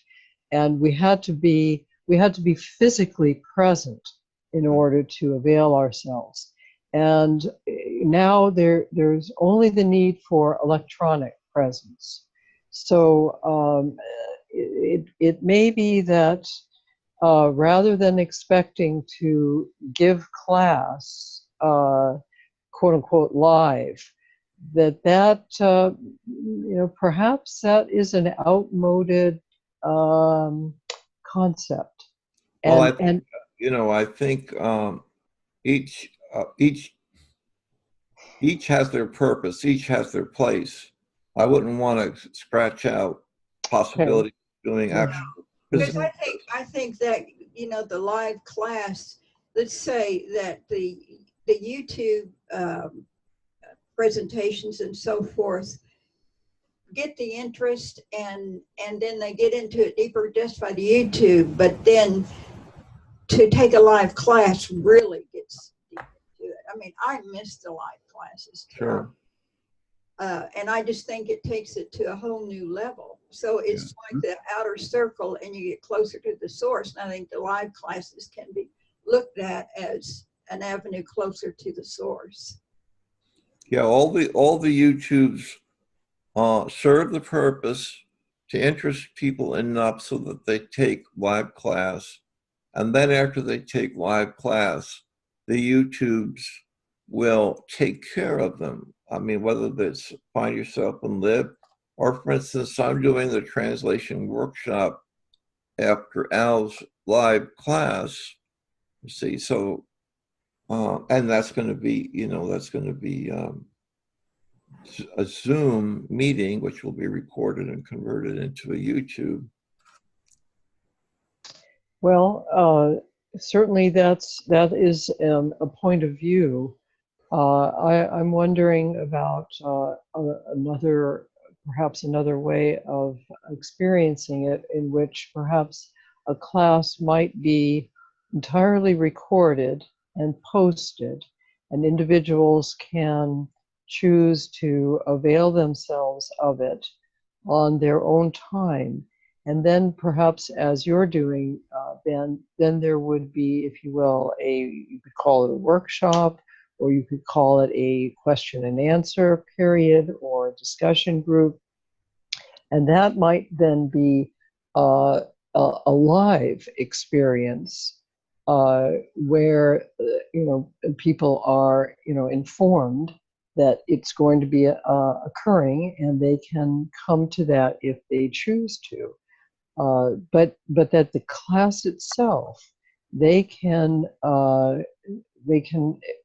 and we had to be physically present in order to avail ourselves. And now there's only the need for electronic presence. So it may be that rather than expecting to give class, quote unquote, live, that perhaps that is an outmoded concept. Well, And I think each each has their purpose, each has their place. I wouldn't want to scratch out possibility of doing actual Because physical. I think that the live class. Let's say that the YouTube presentations and so forth get the interest, and then they get into it deeper just by the YouTube. But then to take a live class really gets deep into it. I mean, I miss the live classes too. Sure. And I just think it takes it to a whole new level. So it's like the outer circle, and you get closer to the source. And I think the live classes can be looked at as an avenue closer to the source. Yeah, all the YouTubes serve the purpose to interest people enough so that they take live class, and then after they take live class, the YouTubes will take care of them. I mean, whether that's Find Yourself and Live, or for instance, I'm doing the translation workshop after Al's live class. You see, so and that's going to be, a Zoom meeting, which will be recorded and converted into a YouTube. well, certainly that is a point of view. I'm wondering about perhaps another way of experiencing it, in which perhaps a class might be entirely recorded and posted, and individuals can choose to avail themselves of it on their own time. And then perhaps, as you're doing, Ben, then there would be, if you will, you could call it a workshop, or you could call it a question and answer period, or a discussion group. And that might then be a live experience where people are informed that it's going to be occurring, and they can come to that if they choose to. But that the class itself, they can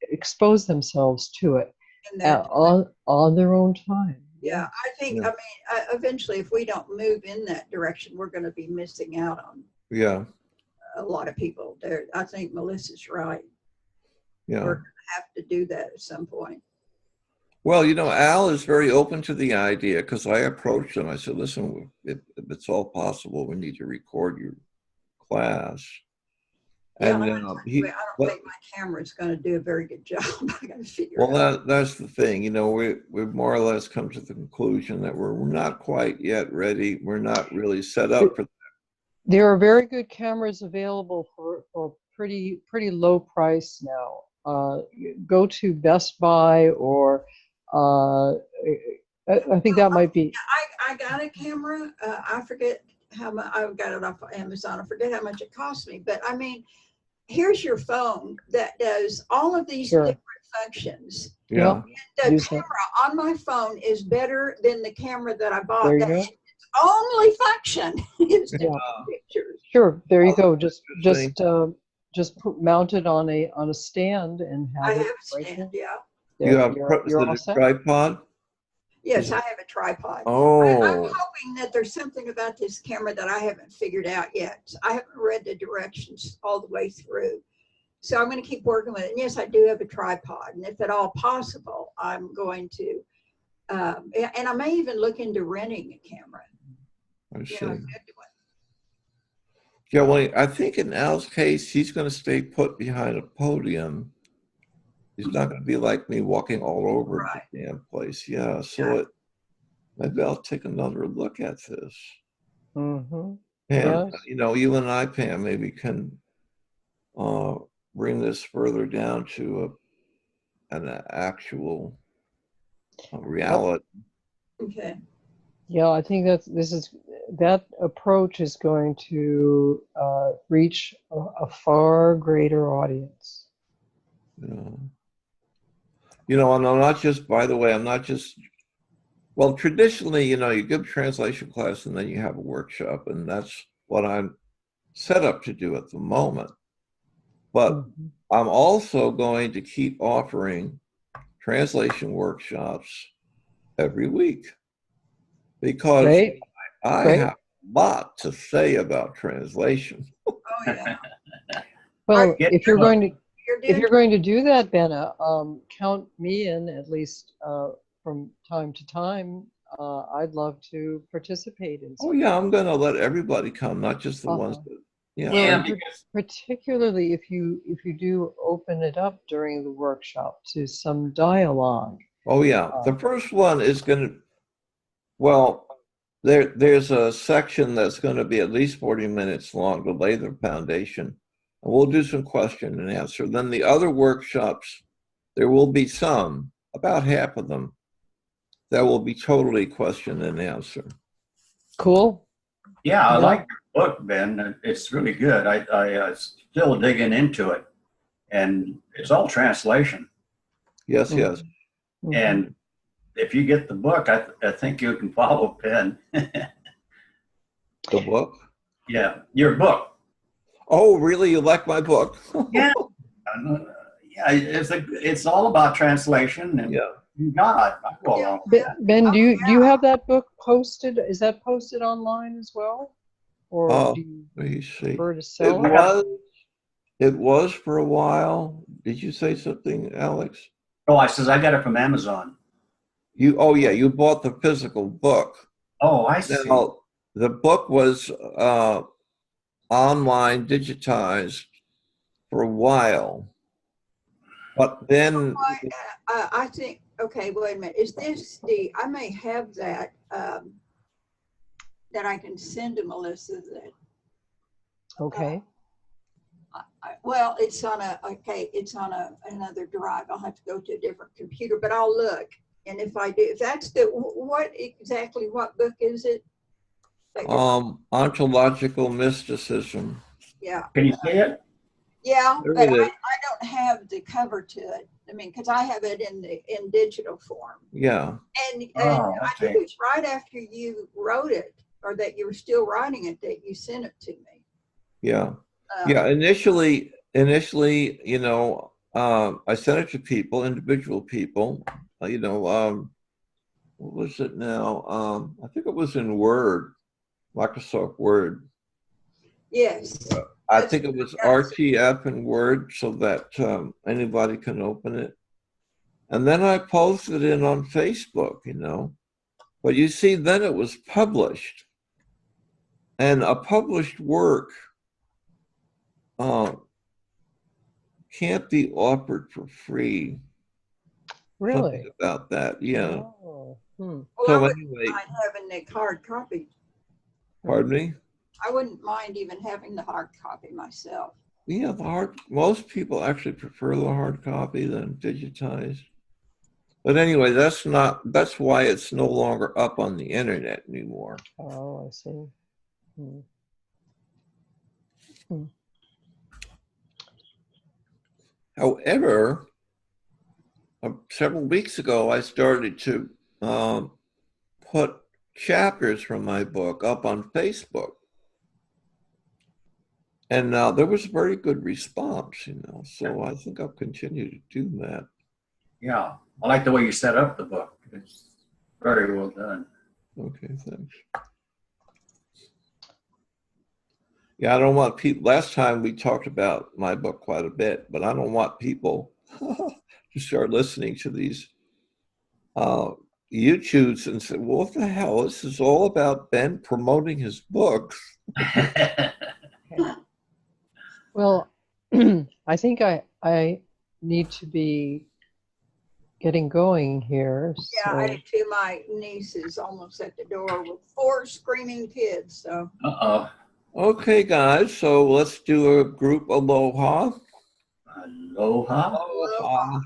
expose themselves to it on their own time. Yeah, I think, I mean, eventually, if we don't move in that direction, we're going to be missing out on a lot of people there. I think Melissa's right. Yeah. We're going to have to do that at some point. Well, Al is very open to the idea, because I approached him. I said, listen, if it's all possible, we need to record your class. Yeah, and I don't think my camera is going to do a very good job. I got to figure it out. That's the thing. We've more or less come to the conclusion that we're not quite yet ready. We're not really set up for that. There are very good cameras available for pretty low price now. Go to Best Buy, or I think that might be. I got a camera. I forget how much. I got it off of Amazon. I forget how much it cost me. But I mean, here's your phone that does all of these different functions. Yeah. The camera on my phone is better than the camera that I bought. There you go. Its only function is to take pictures. Sure. There you go. Just mount it on a stand and have I it. have a stand. Yeah. You have you're all a set? tripod? Yes, I have a tripod. Oh. I'm hoping that there's something about this camera that I haven't figured out yet. I haven't read the directions all the way through. So I'm going to keep working with it. And yes, I do have a tripod. And if at all possible, I'm going to, and I may even look into renting a camera. I see. Yeah, well, I think in Al's case, he's going to stay put behind a podium. He's not going to be like me walking all over the damn place. Yeah, so maybe I'll take another look at this. Mm-hmm. Pam, Yes. you and I, Pam, maybe can bring this further down to an actual reality. Okay. Yeah, I think that approach is going to reach a far greater audience. You know, and I'm not just, by the way, I'm not just, well, traditionally, you know, you give translation class and then you have a workshop, and that's what I'm set up to do at the moment. But Mhm. I'm also going to keep offering translation workshops every week because Great, I great. have a lot to say about translation. Oh, yeah. Well, Get if you're to it. going to You're if doing you're going to do that, Benna, count me in at least from time to time. I'd love to participate in Oh some. yeah, I'm going to let everybody come, not just the ones Uh-huh. that, yeah. Well, Yeah, and because particularly if you do open it up during the workshop to some dialogue. Oh yeah, the first one is going to, well, there's a section that's going to be at least 40 minutes long to lay the foundation. And we'll do some question and answer. Then the other workshops, there will be some, about half of them, that will be totally question and answer. Cool. yeah, I Yeah. like your book, Ben. It's really good. I still digging into it, and it's all translation. Yes, yes. Mhm. And if you get the book, I think you can follow Ben. The book? Yeah, your book. Oh, really? You like my book? Yeah, yeah. It's all about translation and Yeah. God. I go along with that. Ben, Oh, do you have that book posted? Is that posted online as well, or do you Let me see. prefer to It sell it? was for a while. Did you say something, Alex? Oh, I says I got it from Amazon. Oh yeah, you bought the physical book. Oh, I see. Now, the book was online, digitized for a while, but then, I think, okay, wait a minute. Is this I may have that, that I can send to Melissa that, Okay. well, it's on another drive. I'll have to go to a different computer, but I'll look. And if I do, if that's what book is it? ontological mysticism. Yeah. Can you see it? Yeah, There but it is. I don't have the cover to it. I mean, because I have it in digital form. Yeah. And Oh, I okay. think it's right after you wrote it, or that you were still writing it, that you sent it to me. Yeah. Yeah. Initially, you know, I sent it to people, individual people, you know, what was it now? I think it was in Word, Microsoft Word. Yes. I think it was RTF in Word so that anybody can open it. And then I posted it on Facebook, you know. But you see, then it was published. And a published work can't be offered for free. Something Really? about that, yeah. Oh. Well, So I wouldn't anyway, mind having the hard copy. pardon me? I wouldn't mind even having the hard copy myself. Yeah, most people actually prefer the hard copy than digitized. But anyway, that's why it's no longer up on the internet anymore. Oh, I see. Hmm. However, several weeks ago, I started to put chapters from my book up on Facebook. And there was a very good response, you know, so I think I'll continue to do that. Yeah, I like the way you set up the book. It's very well done. Okay, thanks. Yeah, I don't want people, last time we talked about my book quite a bit, but I don't want people to start listening to these YouTubes and say, well, what the hell? This is all about Ben promoting his books. Well, I think I need to be getting going here. Yeah, So. I did too. My niece is almost at the door with 4 screaming kids. So. Uh-oh. Okay, guys, so let's do a group aloha. Aloha. Aloha.